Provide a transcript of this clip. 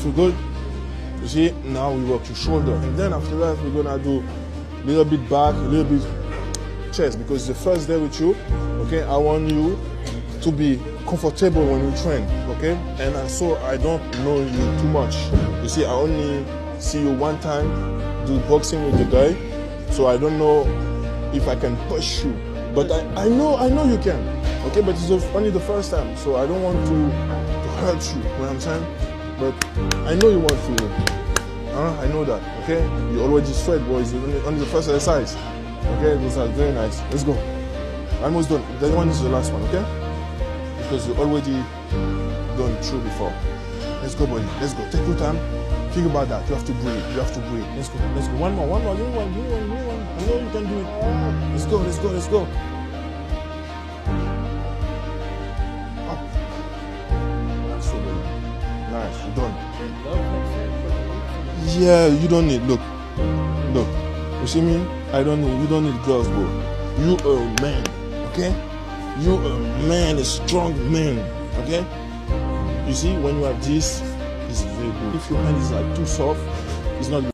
feel good? You see, now we work your shoulder. And then after that, we're gonna do a little bit back, a little bit chest, because the first day with you, okay, I want you to be comfortable when you train, okay? And so I don't know you too much. You see, I only see you one time do boxing with the guy, so I don't know if I can push you. But I know you can, okay? But it's only the first time, so I don't want to hurt you, you know what I'm saying? But I know you want to, I know that, okay? You already sweat, boys, only the first exercise. Okay, those are very nice. Let's go. Almost done. That one is the last one, okay? Because you already done through before. Let's go, buddy. Let's go. Take your time. Think about that. You have to breathe. You have to breathe. Let's go. Let's go. One more. Give me one. I know you can do it. Let's go. Up. That's so good. Nice. You're done. Yeah, you don't need. Look. You see me? You don't need gloves, bro. You a man, okay? You a man, a strong man, okay? You see, when you have this, it's very good. If your hand is like too soft, it's not good.